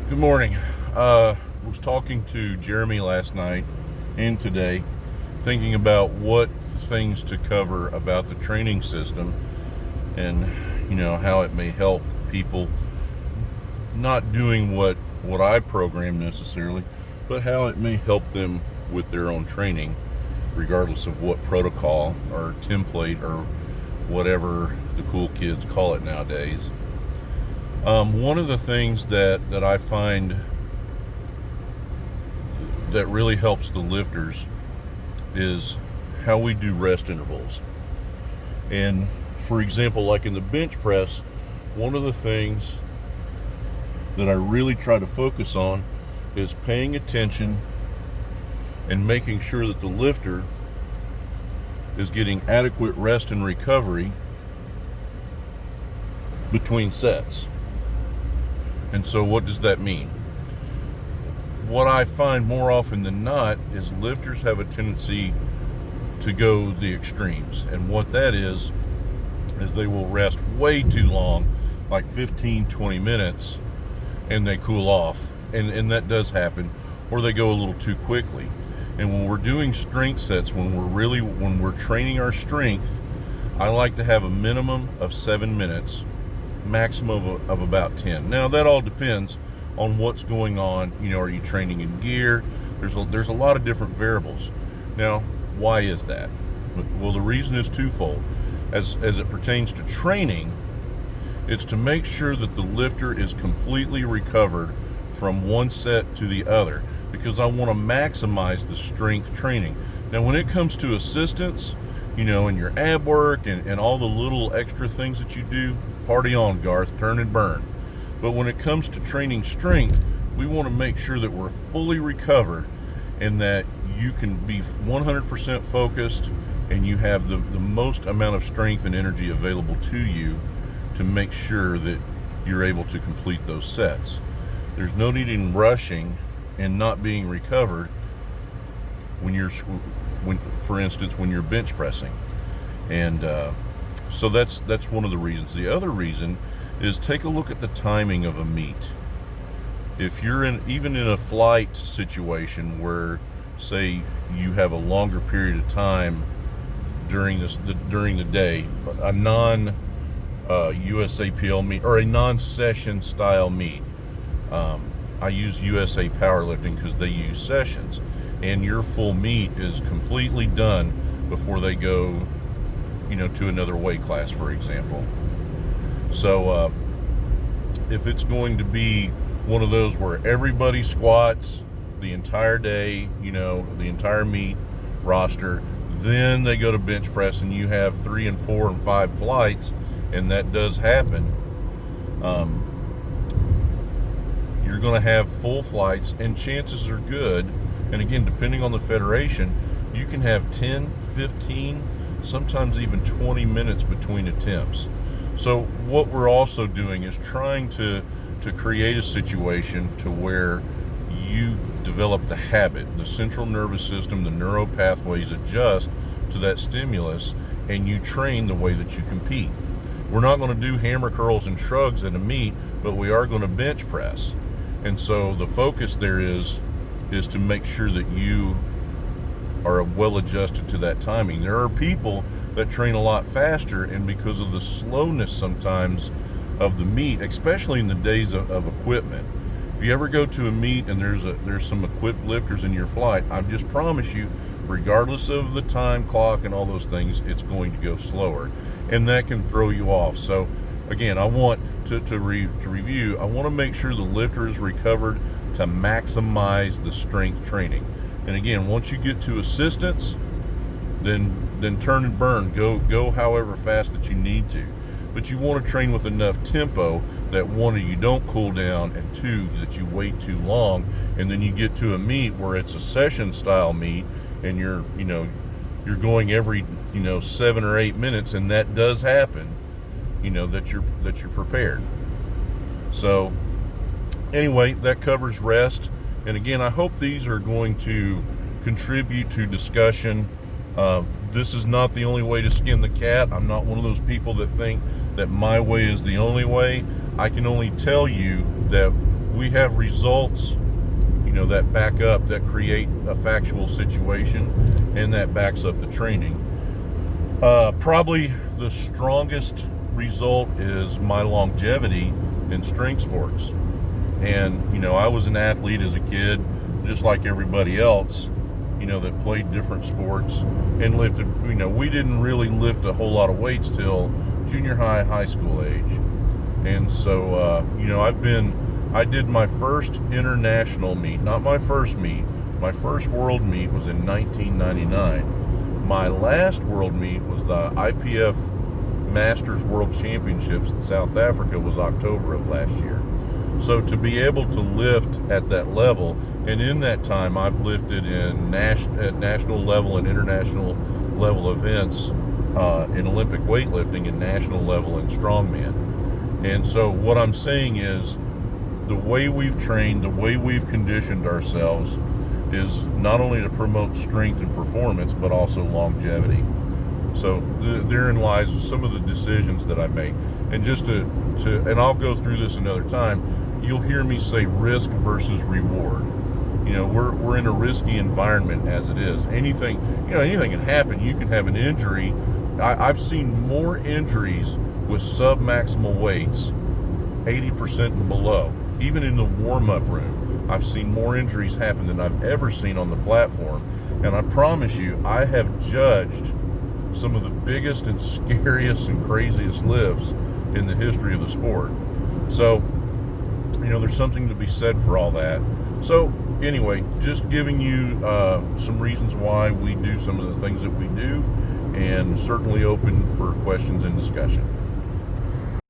Good morning. Was talking to Jeremy last night and today, thinking about what things to cover about the training system and how it may help people not doing what I program necessarily, but how it may help them with their own training, regardless of what protocol or template or whatever the cool kids call it nowadays. One of the things that I find that really helps the lifters is how we do rest intervals. And for example, like in the bench press, one of the things that I really try to focus on is paying attention and making sure that the lifter is getting adequate rest and recovery between sets. And so what does that mean? What I find more often than not is lifters have a tendency to go the extremes. And what that is they will rest way too long, like 15, 20 minutes, and they cool off. And that does happen. Or they go a little too quickly. And when we're doing strength sets, when we're training our strength, I like to have a minimum of 7 minutes, maximum of about 10. Now that all depends on what's going on. Are you training in gear? There's a lot of different variables. Now, why is that? Well, the reason is twofold. As it pertains to training, it's to make sure that the lifter is completely recovered from one set to the other, because I want to maximize the strength training. Now, when it comes to assistance, and your ab work and all the little extra things that you do, party on, Garth, turn and burn. But when it comes to training strength, we want to make sure that we're fully recovered and that you can be 100% focused and you have the most amount of strength and energy available to you to make sure that you're able to complete those sets. There's no need in rushing and not being recovered for instance, when you're bench pressing. And so that's one of the reasons. The other reason is take a look at the timing of a meet. If you're even in a flight situation where, say, you have a longer period of time during the day, a non USAPL meet or a non-session style meet. I use USA Powerlifting because they use sessions, and your full meet is completely done before they go, to another weight class, for example. So if it's going to be one of those where everybody squats the entire day, the entire meet roster, then they go to bench press and you have 3 and 4 and 5 flights, and that does happen. You're going to have full flights, and chances are good, and again, depending on the federation, you can have 10, 15, sometimes even 20 minutes between attempts. So what we're also doing is trying to create a situation to where you develop the habit, the central nervous system, the neural pathways adjust to that stimulus, and you train the way that you compete. We're not going to do hammer curls and shrugs at a meet, but we are going to bench press. And so the focus there is to make sure that you are well adjusted to that timing. There are people that train a lot faster, and because of the slowness sometimes of the meet, especially in the days of equipment. If you ever go to a meet and there's some equipped lifters in your flight, I just promise you, regardless of the time clock and all those things, it's going to go slower, and that can throw you off. So again, I want to review. I want to make sure the lifter is recovered to maximize the strength training. And again, once you get to assistance, then turn and burn. Go however fast that you need to. But you want to train with enough tempo that, one, you don't cool down, and two, that you wait too long, and then you get to a meet where it's a session style meet and you're going every 7 or 8 minutes, and that does happen, that you're prepared. So anyway, that covers rest. And again, I hope these are going to contribute to discussion. This is not the only way to skin the cat. I'm not one of those people that think that my way is the only way. I can only tell you that we have results, that back up, that create a factual situation, and that backs up the training. Probably the strongest result is my longevity in strength sports. And, I was an athlete as a kid, just like everybody else, that played different sports and lifted. We didn't really lift a whole lot of weights till junior high school age. And so, I did my first international meet, not my first meet. My first world meet was in 1999. My last world meet was the IPF Masters World Championships in South Africa, was October of last year. So to be able to lift at that level, and in that time I've lifted in at national level and international level events in Olympic weightlifting and national level in strongman. And so what I'm saying is, the way we've trained, the way we've conditioned ourselves is not only to promote strength and performance, but also longevity. So therein lies some of the decisions that I make. And just and I'll go through this another time, you'll hear me say risk versus reward. We're in a risky environment as it is. Anything can happen. You can have an injury. I've seen more injuries with sub-maximal weights, 80% and below. Even in the warm-up room, I've seen more injuries happen than I've ever seen on the platform. And I promise you, I have judged some of the biggest and scariest and craziest lifts in the history of the sport. So, there's something to be said for all that. So, anyway, just giving you some reasons why we do some of the things that we do, and certainly open for questions and discussion.